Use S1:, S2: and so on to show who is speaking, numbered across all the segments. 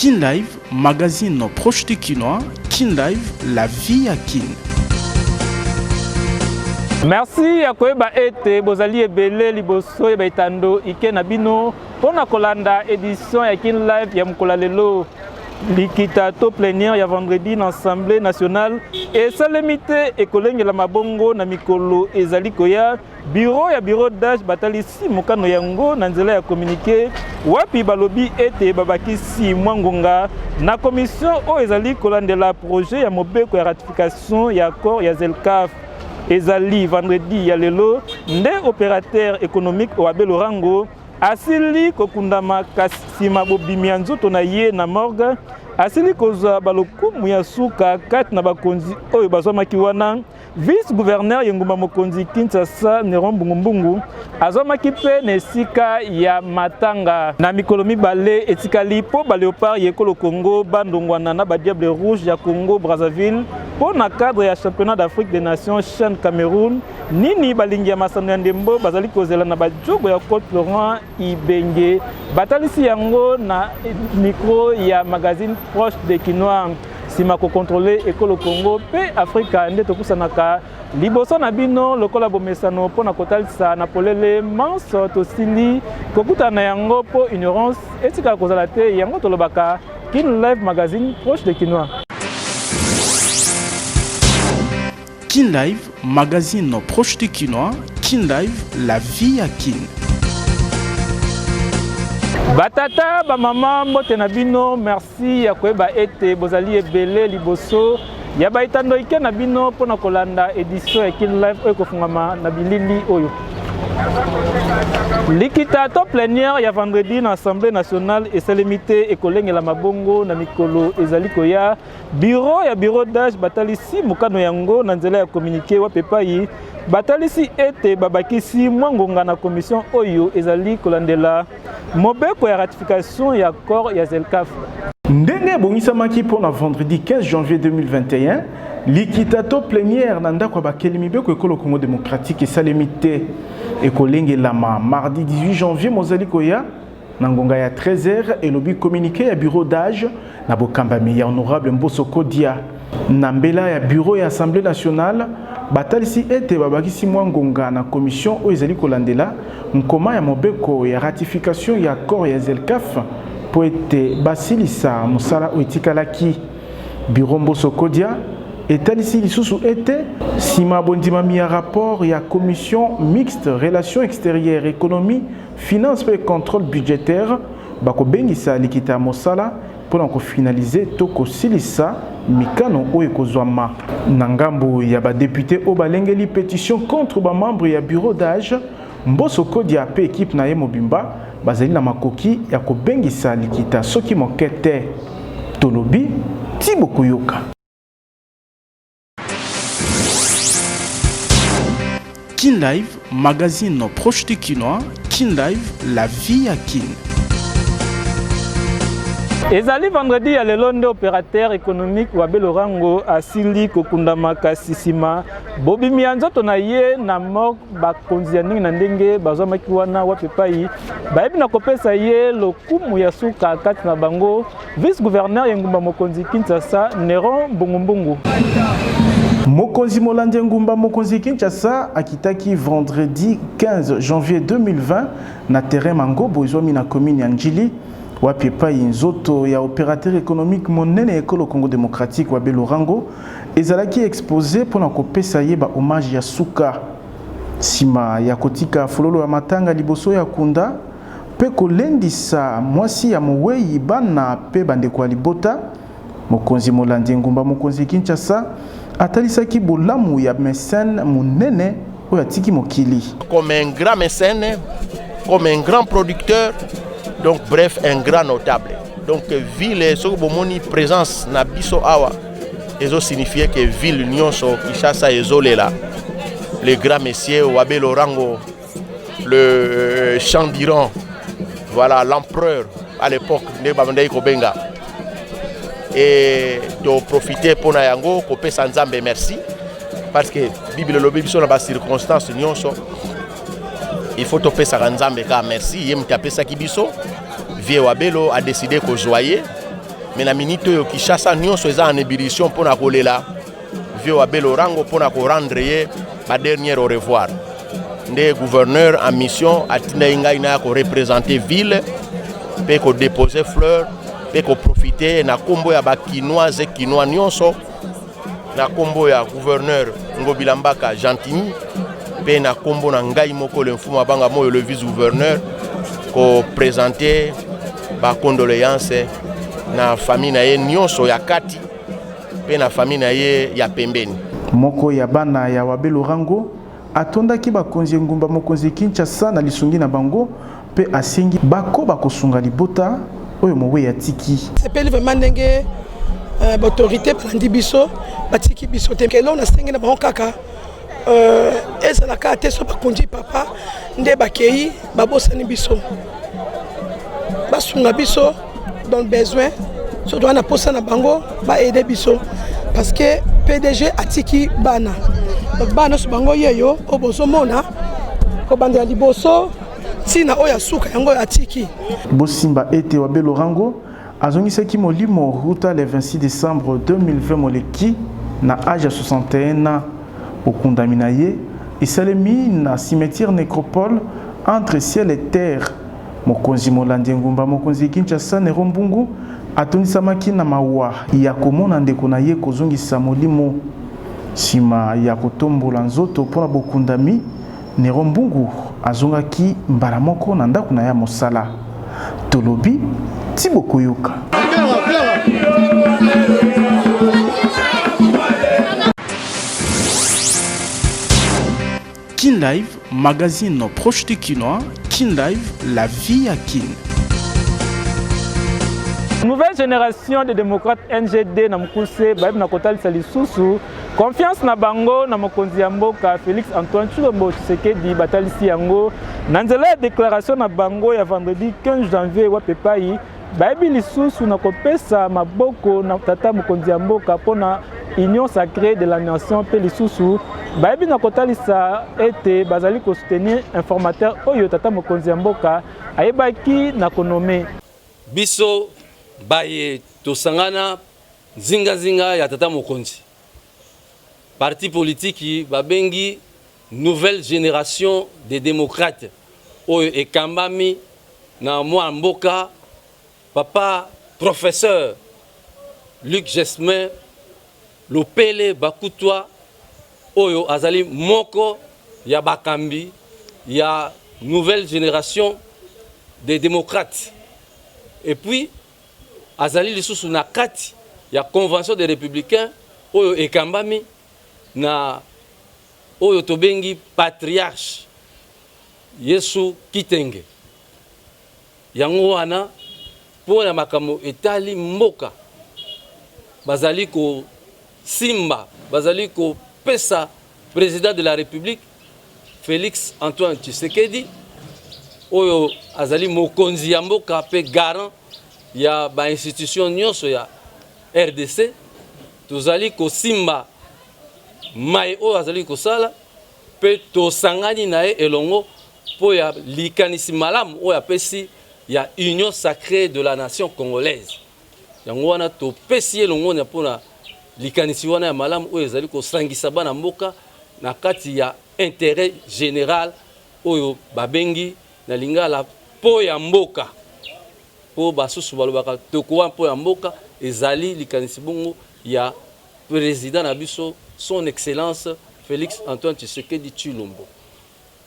S1: Kin Live, magazine proche du Kinois. Kin Live, la vie à Kin.
S2: Merci à Koeba Ete, Bozali Ebele, Liboso, Ebaitando, Ike Nabino, pour la Kolanda édition à Kin Live, Yamkolalelo, Likitato plénière, il y a vendredi dans l'Assemblée nationale, et ça limité, et collègue la Mabongo, Namikolo, et Zalikoya, bureau d'âge, Batalisi, Mokano Yango, Nanzela a communiqué, Wapi Balobi Ete, Babakisi, Mwangonga, na commission, O Ezali Kolandela, projet, ya Mobeko, ya ratification, ya accord, ya Zelkaf. Ezali vendredi ya lelo nde opérateur économique au Abel Orango asili kokundama kasima bobimi nzoto na ye na morgue asili kozwa balokumu ya suka kati na bakonzi oyo bazomaki wana vice gouverneur yengumba mokonzi Kinshasa Neron Mbungu azomaki pe na esika ya matanga na mikolo mibale etikali po ba léopard yekolo Congo bandongwana na ba diable rouge ya Congo Brazzaville pour na cadre ya championnat d'Afrique des Nations Chan Cameroun nini balingi ya masano ya ndembo bazali kozela na bajogo ya Côte Laurent Ibenge batalisi yango na micro ya magazine proche de Kinois sima ko contrôler ekolo Congo pe Afrika nde tokusanaka liboso na bino lokola bomesano pona kotalisa na polele manso tosili kokuta na yango po ignorance etika kozala te yango tolobaka Kin Live magazine proche de Kinois.
S1: Kin Live, magazine proche du Kinois. Kin Live, la vie à Kin.
S2: Batata, ba maman, mbote na bino, merci ya koeba ete bozali ebele liboso. Ya baitando ike na bino pona kolanda édition ya Kin Live oyo kofungama na bilili oyo. Likitato plénière ya vendredi na Assemblée nationale et c'est limité et collègue la mabongo na mikolo ezali koya bureau d'âge batalisi mukano yango na nzela ya communiqué wa pepai batalisi ete babakisi mwangonga na commission oyo ezali kolandela mobeko ya ratification ya accord ya Zelkaf.
S1: Ndenge bongisamaki pour na vendredi 15 janvier 2021 Likitato plénière nanda kwa bakeli mibeko ekolo Congo démocratique et ça limité Ekolenge Lama, mardi 18 janvier, Mozali Koya, Nangonga ya 13h, et lobby communiqué ya bureau d'âge, Nabokambami ya honorable Mbosoko Dia, Nambela ya bureau ya Assemblée nationale, Batalisi ete babakisi Mwangonga na commission Oezali Kolandela, Nkoma ya Mobeko ya ratification ya accord ya Zelkaf, pour ete Basilisa Musala Oetikalaki, bureau Mbosoko Dia, et talisi lisusu ete sima bondimami ya rapport ya commission mixte relations extérieures économie finance et contrôle budgétaire bako bengisa likita mosala pour ko finaliser toko silisa mikano oyo kozwama na ngambo ya ba député o balengeli pétition contre ba membre ya bureau d'âge Mbosoko Dia pe équipe na ye mobimba bazali na makoki ya ko bengisa likita soki mokete tolobi tiboko yoka. Kin Live, magazine proche du Kinois. Kin Live, la vie à Kin.
S2: Ezali vendredi ya lelo nde opérateur économique wa Belorango asili kokundama kasisima bobimi nzoto na ye na mok bakonzi ya ndenge na ndenge bazomaki wana wapepai bayebi na kopesa ye lokumu ya suka kati na bango vice gouverneur yengumba mokonzi Kinshasa Neron Mbungu.
S1: Mokonzi Molande Ngumba Mokonzi Kinshasa akitaki vendredi 15 janvier 2020 na terrain Mangobo ezwami na commune ya Njili wapi pa nzoto ya opérateur économique monene ekolo Congo démocratique wa Belorango ezalaki exposé pona kopesa ye ba hommage ya suka sima ya kotika fololo ya matanga liboso ya kunda pe kolendisa mwasi ya mowei bana pe bandeko ya libota Mokonzi Molande Ngumba Mokonzi Kinshasa atalisaki bolamu ya mécène munene oyo atiki mokili
S3: comme un grand mécène, comme un grand producteur, donc bref un grand notable. Donc ville sokobomoni présence na biso awa ezo signifier que ville nyonso Kinshasa ezolela le grand messieurs Wabe Lorango, le Chandiran, voilà l'empereur à l'époque de Babandai Kobenga. Et de profiter pour na yango kopesa nzambe merci parce que Bible lobi biso na ba circonstances nyonso il faut topesa nzambe ka merci yem tapesa ki biso vie Wabelo a décidé ko joyer mais na minute oyo Kinshasa nyonso eza en ébullition pour na kolela vieux Wabé Lorango pour na ko rendre ye ba dernier au revoir. Nde gouverneur en mission atinda ngai na ko représenter ville pe ko déposer fleur pe ko profiter na kombo ya ba kinoise kinois nyonso na kombo ya gouverneur Ngobila Mbaka Gentini pe na kombo na ngai moko le mfuma banga moyo le vice-gouverneur ko présenter ba condoléances na famille na ye nyonso ya kati pe na famille na ye ya pembeni.
S1: Moko ya bana ya Wabé Lorango atondaki bakonzi ngumba mokonzi Kinshasa na lisungi na bango pe asengi bako bakosunga libota oyo mowe ya tiki.
S4: Sepeli vraiment ndenge autorité prendre biso batiki biso te ke lona sengi na bango kaka ezala ka te so bakonzi papa nde bakei babosani biso basunga biso dans le besoin so doit na posa na bango ba aider biso parce que PDG atiki bana donc bana so bango yeyo obozomona ko banda liboso tina oya suka yango atiki
S1: Bosimba ete Wabé Lorango azongisaki molimo ruta le 26 décembre 2020 moleki na âge ya 61 ans okundami na ye esalemi na cimetière nécropole entre ciel et terre. Mokonzi molandi ngumba mokonzi Kinshasa Nero Mbungu atondisamaki na mawa ya komona ndeko na ye kozongisa molimo sima ya kotombola nzoto mpona bokundami. Nero Mbungu azongaki mbala moko na ndako na ya mosala tolobi Tibo Koyoka. Kin Live, magazine proche du Kinois. Kin Live, la vie à Kin.
S2: Nouvelle génération de démocrates NGD na mukuse baib na kotali salisusu confiance na bango na mokonzi ya mboka Félix Antoine Tshilombo Tshisekedi batalisi yango na nzela ya déclaration na bango ya vendredi 15 janvier wa pepai baibi lisusu na kopesa maboko na tata mokonzi ya mboka pona union sacrée de la nation pe lisusu baibi na kotalisa ete bazali ko soutenir informateur oyo tata mokonzi ya mboka ayebaki na konome
S5: biso baye tosangana zinga ya tata mokonzi parti politique babengi nouvelle génération des démocrates oyo ekambami na mwa mboka papa professeur Luc Gesmin Lopele Bakutwa oyo azali moko ya bakambi ya nouvelle génération des démocrates et puis azali lisusu na kati ya convention des républicains oyo ekambami na oyo tobengi patriarche Yesu Kitenge yango wana po na makambo etali mboka bazali ko simba bazali ko pesa président de la République Félix Antoine Tshisekedi oyo azali mokonzi ya mboka pe garant ya ba institution nyonso ya RDC tozali ko simba mai oyo azali ko sala pe tosangani na ye elongo po ya likanisi malamu oyo apesi ya union sacrée de la nation congolaise yango wana topesi elongo na pona likanisi wana ya malamu oyo ezali ko sangisa bana mboka na kati ya intérêt général oyo babengi na lingala po ya mboka po basusu balobaka tokowa po ya mboka ezali likanisi bongo ya président na biso son excellence Félix Antoine Tshisekedi Tshilombo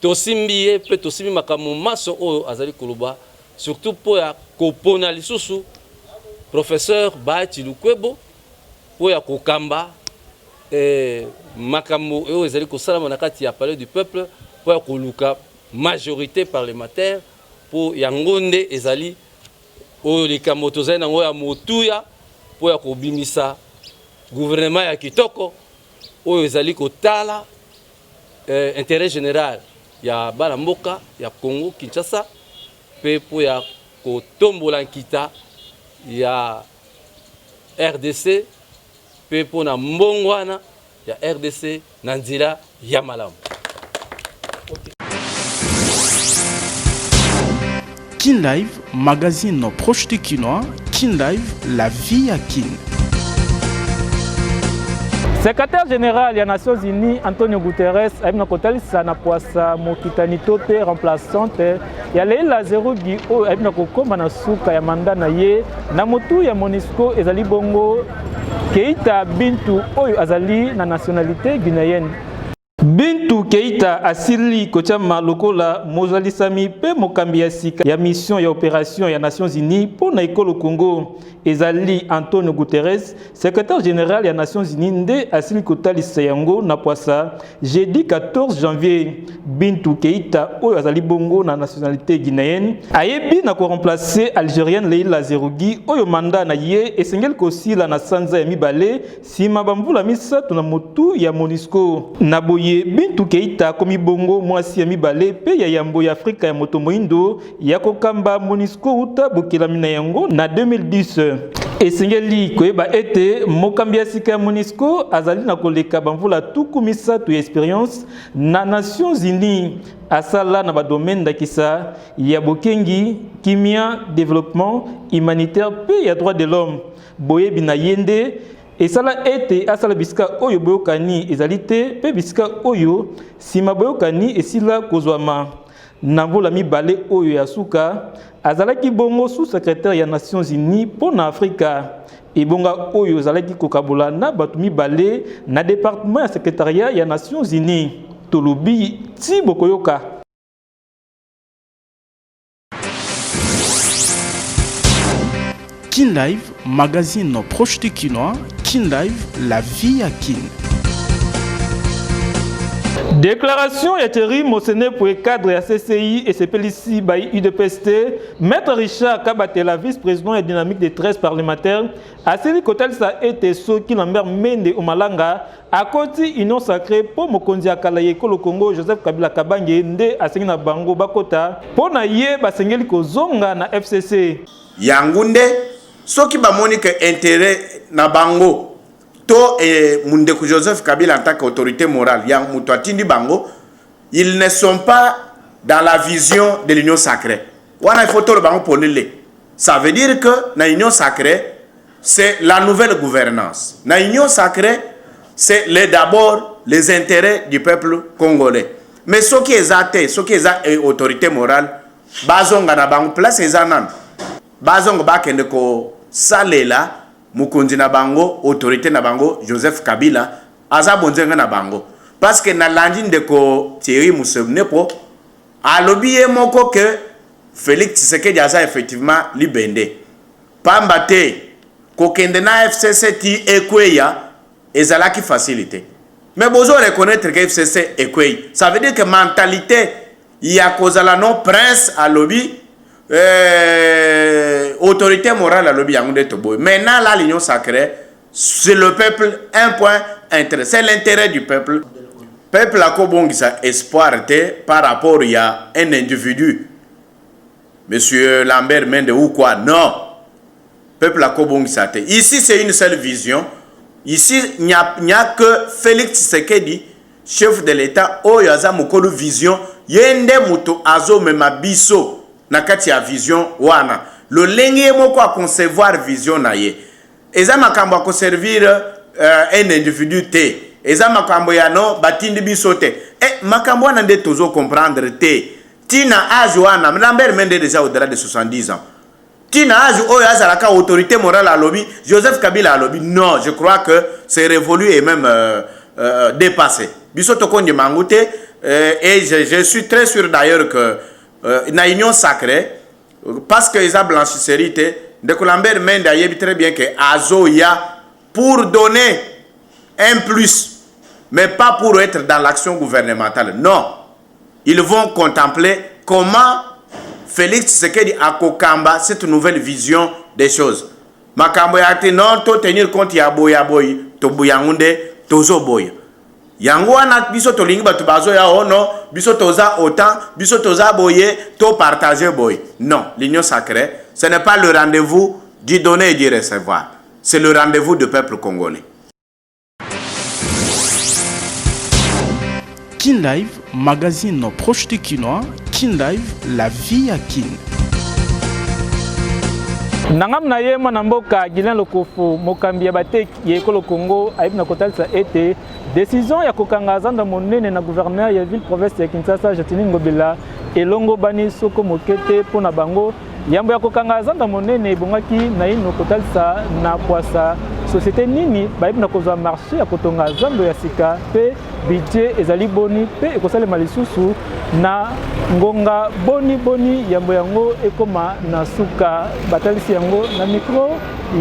S5: tosimbi ye pe tosimbi makambo maso oyo azali koloba surtout po ya kopona lisusu professeur Bahati Lukwebo po ya kokamba makambo oyo ezali kosalama na kati ya palais du peuple po ya koluka majorité parlementaire po ya ngonde ezali oyo likambo tozali nango ya motuya po ya kobimisa gouvernement ya kitoko oyo ezali kotala intérêt général ya bana mboka ya Congo Kinshasa pe po ya kotombola nkita ya RDC pe po na mbongwana ya RDC na nzela ya malamu.
S1: Kin Live, magazine proche du Kinois. Kin Live, la vie à Kin.
S2: Secrétaire général des Nations Unies, Antonio Guterres, a été kotalisa na poasa mokitani tope remplaçante ya Leila Zerugi o a été kokoma na suka ya manda na ye na motu ya MONUSCO ezali bongo Keita Bintu oyo azali na nationalité guinéenne. Bintu Keita asili kochama lokola mozalisami pe mokambi ya sika ya mission ya opération ya Nations Unies pour na ekolo Congo. Ezali Antonio Guterres, secrétaire général ya Nations Unies nde asili kotalisa yango na poasa jeudi 14 janvier. Bintu Keita oyo azali bongo na nationalité guinéenne ayebi na ko remplacer algérienne Leila Zerugi oyo manda na ye esengeli kosila na sanza ya mibale sima bambula misatu na motu ya MONUSCO. Na boye Bintu Keita komi bongo mwasi ya mibale pe ya yambo ya Afrika ya moto moindo ya kokamba MONUSCO uta bokelami na yango na 2010. Esengeli koyeba ete mokambi ya sika ya MONUSCO azali na koleka bamvula tuku misatu ya expérience na Nations Unies asala na badomaine ndakisa ya bokengi, kimia, développement humanitaire pe ya droit de l'homme. Boyebi na yende esala ete asala bisika oyo boyokani ezali te pe bisika oyo sima boyokani esila kozwama. Na mvula mibale oyo ya suka azalaki bongo sous-secrétaire ya Nations Unies pour na Afrika. Ebonga oyo azalaki kokabula na batu mibale na département ya secrétariat ya Nations Unies. Tolobi ti bokoyoka.
S1: Kin Live, magazine proche du Kinois. Kin Live, la vie à Kin.
S2: Déclaration ya Thierry Mosené pour le cadre ya CCI et CPLC by UDPST, Maître Richard Kabatela, vice-président et dynamique des 13 parlementaires, a série kotel sa été soki Lambert Mende Omalanga, à côté union sacrée pour Mokonzi Akalaye Kolo Congo Joseph Kabila Kabange nde asengi na bango bakota pour na ye basengeli kozonga na FCC.
S6: Yangunde soki bamoni que intérêt na bango to Mundeko Joseph Kabila en tant qu'autorité morale, yang mutuatindi bango, ils ne sont pas dans la vision de l'union sacrée. Wana photo le bango ponele. Ça veut dire que na union sacrée, c'est la nouvelle gouvernance. Na union sacrée, c'est d'abord les intérêts du peuple congolais. Mais ce qui est athée, ce qui est autorité morale, bazonga na bango place ezanan. Bazonga bakende ko salela Mukonzi na bango, autorité na bango, Joseph Kabila, aza bonzenga na bango. Parce que na landine de ko Thierry Moussemne po, alobiye moko que Félix Tshisekedi aza effectivement libende. Pambate, kokende na FCC ti ekweya, ezalaki facilité. Mais bozo reconnaître que FCC ekweya. Ça veut dire que mentalité, ya kozala non prince alobi, autorité morale à l'objet de Tobo. Maintenant, là, l'union sacrée, c'est le peuple, un point intérêt. C'est l'intérêt du peuple. Peuple a kobongisa espoir par rapport à un individu. Monsieur Lambert Mende ou quoi. Non. Peuple a kobongisa. Ici, c'est une seule vision. Ici, il n'y a que Félix Tshisekedi, chef de l'État, Oyaza Mokolo vision. Yende Muto Azo Memabiso. Nakati ya vision wana le lenge moko a concevoir vision na ye eza makambo a servir un individu te eza makambo ya no batindi biso te makambo wana nde tozo comprendre te tina âge wana Lambert Mende déjà au-delà de 70 ans tina âge oyo azalaka autorité morale à lobby Joseph Kabila à lobby non je crois que c'est révolu et même dépassé biso tokondi mangute et je suis très sûr d'ailleurs que na union sacrée parce que ils ont blanchisserie de Lambert Mende a dit très bien que Azoya pour donner un plus mais pas pour être dans l'action gouvernementale non ils vont contempler comment Félix Tshisekedi a kokamba cette nouvelle vision des choses makambo ya non to tenir compte ya boya boy to buyangunde tozo boya yango wana biso tolingi batu bazo ya ono biso toza autant biso toza boye to partager boy non l'union sacrée ce n'est pas le rendez-vous du donner et du recevoir c'est le rendez-vous du peuple congolais.
S1: Kin Live, magazine proche du Kinois. Kin Live, la vie à Kin.
S2: Nangam na ye mwana mboka Guilain Lokofu mokambi ya bateki ya ekolo Congo ayibi na kotalisa ete décision ya kokanga zanda monene na gouverneur ya ville province ya Kinshasa Jatini Ngobela elongo bani soko mokete pona bango yambo ya kokanga zanda monene ebongaki na ino kotalisa na poasa société nini bayibi na kozwa marché ya kotonga zando ya sika pe budget ezali boni pe ekosalema lisusu na ngonga boni yambo yango ekoma na suka batalisi yango na micro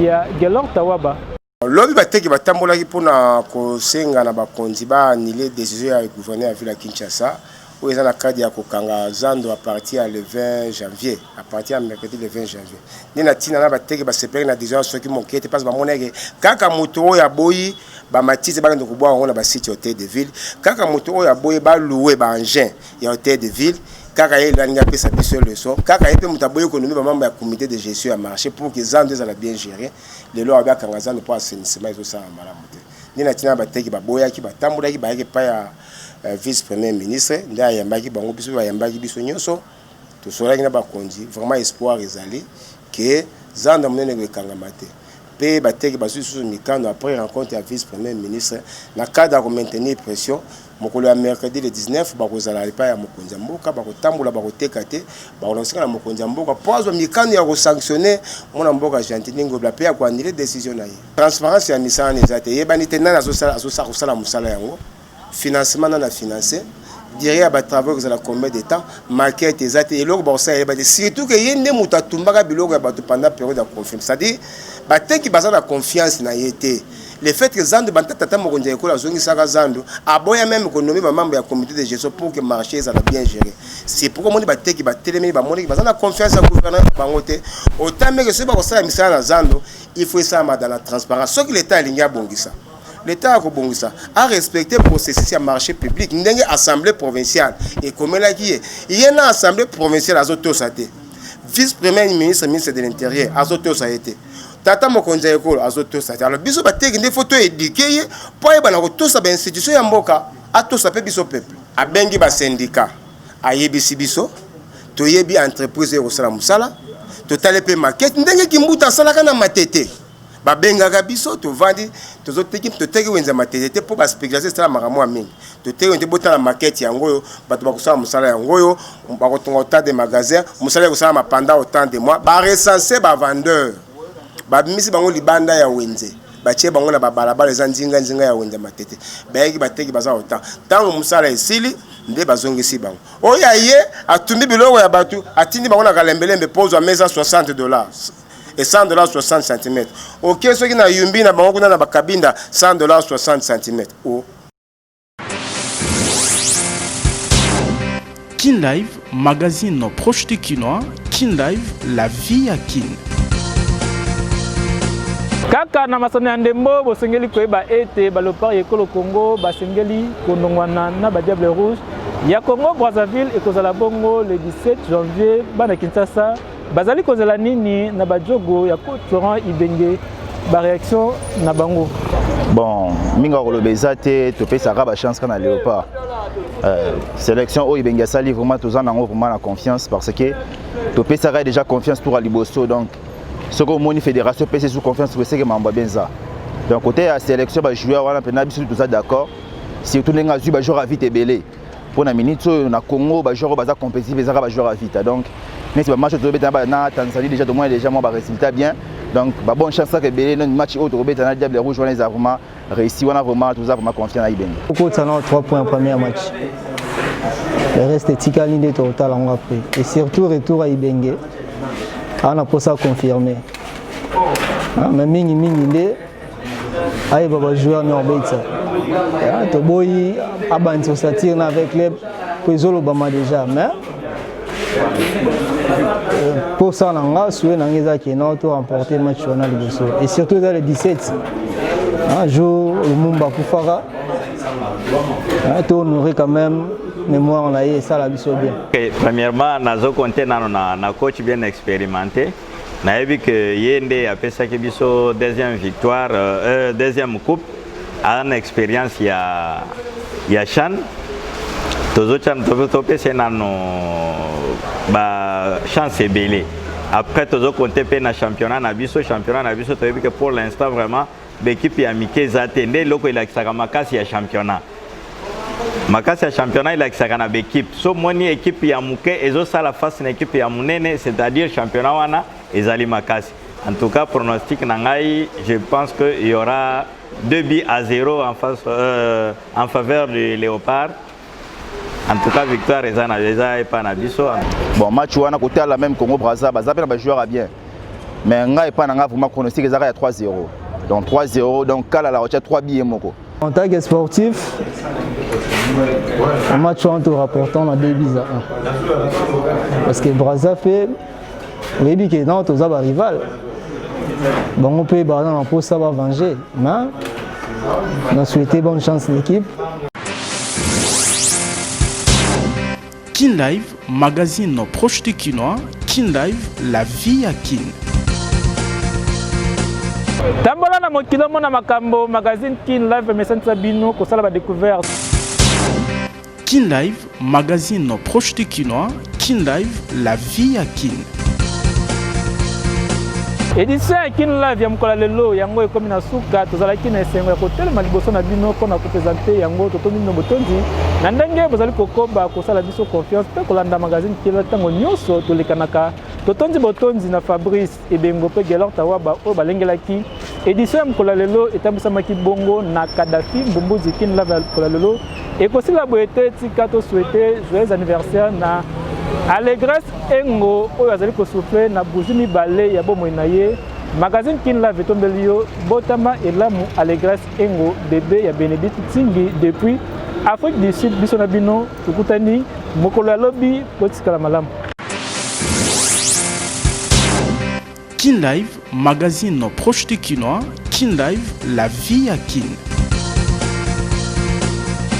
S2: ya Gelor Tawaba.
S7: Lobi bateki batambolaki mpona kosenga na bakonzi baanile décision ya gouverneur ya ville ya Kinshasa oyo eza na cadre ya kokanga zando à partir le 20 janvier, à partir ya mercredi le 20 janvier. Nde na ntina na bateki basepeli na décision soki moke ete mpasi bamonaki kaka moto oyo aboyi bamatise bakende kobwa yango na basite ya hôtel de ville, kaka moto oyo aboyi balouwe baengin ya hôtel de ville, kaka ye elingi apesa biso leçon, kaka ye mpe moto aboyi konomi bamembre ya comité de gestion ya marché pour que zando ezala bien géré lelo abakanga zando mpo assainissement ezosala malamu te. Nde na ntina bateki baboyaki batambolaki bayaki epai ya vice-premier ministre nda ayambaki bango biso bayambaki biso nyonso tosolaki na bakonzi vraiment espoir ezali que zanda monene ekangama te pe bateki basusu mikando après rencontre ya vice-premier ministre na cadre ya maintenir pression mokolo ya mercredi le 19 bakozala lipa ya mokonzi ya mboka bakotambola bakoteka te bakolakisaka na mokonzi ya mboka po azwa mikando ya kosanctionner mwana mboka Jantini Ngobela pe ya koanile décision na ye. Transparence ya misala eza te yebani te nani azosala kosala mosala yango financement na financé derrière ba travaux que ça combien de temps maquette exacte et loko ba ça surtout que yende muta tumbaka biloko ya bato pendant période de confiance c'est-à-dire ba teki baza na confiance na yete le fait que zando bantata mokonzi ekola zongi saka zando aboya même économie ba membre ya comité de gestion pour que marché ça bien géré c'est pourquoi moni ba teki ba telemi ba moni baza na confiance à gouverneur bango te autant mais que ce ba ko ça misala na zando il faut ça dans la transparence ce que l'état alingi abongisa. L'État a respecté le processus de marché public. Nous avons une assemblée provinciale. Et comme il y a une assemblée provinciale à Zotosaté. Vice-premier ministre, ministre de l'Intérieur, à Zotosaté. Tata Mokonza Ekolo, à Zotosaté. Alors, biso bateki des photos éduquées pour que tous les institutions ya mboka à tous les biso peuple. A bengi ba syndicat, a yebisi biso, to yebi entreprise au sala musala, to talepe maquette, ndenge kimbuta sala kana matete. Babenga biso to vandi to zoteki to teki wenza matete pour ba spéculation ça makamwa mingi to teki wende bota na market yango yo bato bakosala musala yango yo bakotonga autant de magasins musala kosala mapanda autant de mois ba recenser ba vendeur ba misi bango libanda ya wenze batie bango na babalabala za nzinga ya wenza matete bayeki bateki baza autant tango musala esili nde bazongisi bango oya ye atumbi biloko ya bato atindi bango na kalembelembe pose à meza $60 et $100 60 cm. Ok, ceux qui n'ont yumbi na bango na bakabinda $100 60 cm. Oh.
S1: Kin Live, magazine proche de Kinois. Kin Live, la vie à Kin.
S2: Kaka na masane ya ndembo bosengeli koyeba ete balopar ekolo Congo basengeli konongwana na ba Diable Rouge ya Congo Brazzaville ekozala bongo le 17 janvier bana Kinshasa bazali kozela nini na bajogo ya Florent Ibenge ba réaction na bango.
S8: Bon minga kolobeza te topesaka ba chance kana Léopard sélection o Ibenge sali vraiment tozana nango vraiment la confiance parce que topesaka déjà confiance pour Aliboso donc ce que moni fédération PC sous confiance c'est que mamba bien ça donc côté la sélection ba joueur wana pena biso tout ça d'accord surtout nenga zu ba joueur vite belé pour na minute na Congo ba joueur baza compétitif ezaka ba joueur vite donc mais c'est pas match de beta na Tanzanie déjà de moins déjà moi ba résultat bien donc ba bonne chance que belé dans match autre beta na Diable Rouge wana vraiment réussi wana vraiment tout ça vraiment confiant na Ibenge
S9: beaucoup de ça 3 points premier match le reste est tikali de total en après et surtout retour à Ibenge on a pour ça confirmé mais mingi nde aïe baba joueur Norbert to boy aban so satire avec club Pezolo Bama déjà mais pour ça nanga soué nangeza qui non to remporter match on a liboso et surtout dans le 17 un jour le Mumba Kufara to honorer quand même mémoire on a eu ça la biso bien.
S10: Premièrement nazo compter na coach bien expérimenté na vu que yende a pesa ke biso deuxième victoire deuxième coupe a une expérience ya Chan tozo Chan to pesa nano ba chance belé Après, tu as compté le championnat Nabiso, tu as vu que pour l'instant, vraiment, l'équipe est amicale. Il y a Makasi à championnat. Makasi à championnat, il y a une équipe. So, mon équipe est amicale, et ça la face une équipe est amicale, c'est-à-dire championnat, et Zali Makasi. En tout cas, pronostic Nangaï, je pense qu'il y aura 2-0 en faveur du Léopard. En tout cas, victoire et pas Nabiso.
S8: Bon, match où on a côté à la même Congo Brazza, les joueurs à bien. Mais on a pas vraiment pronostic qu'ils à 3-0. Donc 3-0, donc Kala la recherche 3 billets moko.
S9: En tant que sportif, le match on te rapporte on a 2 buts à 1. Parce que Brazza fait, oui, que non, tous les rival. Bon, on peut dans pour ça va venger, mais on a souhaité bonne chance à l'équipe.
S1: Kin Live, magazine proche de Kinois. Kin Live, la vie à Kin.
S2: Tambola na mokilo mona makambo magazine Kin Live mesante sabino ko sala ba découverte.
S1: Kin Live, magazine proche de Kinois. Kin Live, la vie à Kin.
S2: Édition ya Kin Live ya mkola lelo yango ekomi na suka tozalaki na esengo ya kotelema liboso na bino mpona kopresente yango totomi no botondi na ndenge bozali kokoba kosala biso confiance mpe kolanda magazine Kin Live ntango nyonso tolekanaka totondi botondi na Fabrice Ebengo mpe Gelor Tawaba oyo balengelaki édition ya mkola lelo etambisamaki bongo na Kadafi Mbumbuzi Kin Live ya mkola lelo ekosila boye te tika tosouhaite joyeux anniversaire na Allégresse Engo oyo azali kosouffler na bougie mibale ya bomoi na ye magazine Kin Live etombeli yo botama elamu Allégresse Engo bébé ya Bénédicte Tingi depuis Afrique du Sud biso na bino tukutani mokolo ya lobi botikala malamu.
S1: Kin Live, magazine proche de Kinois. Kin Live, la vie à Kin.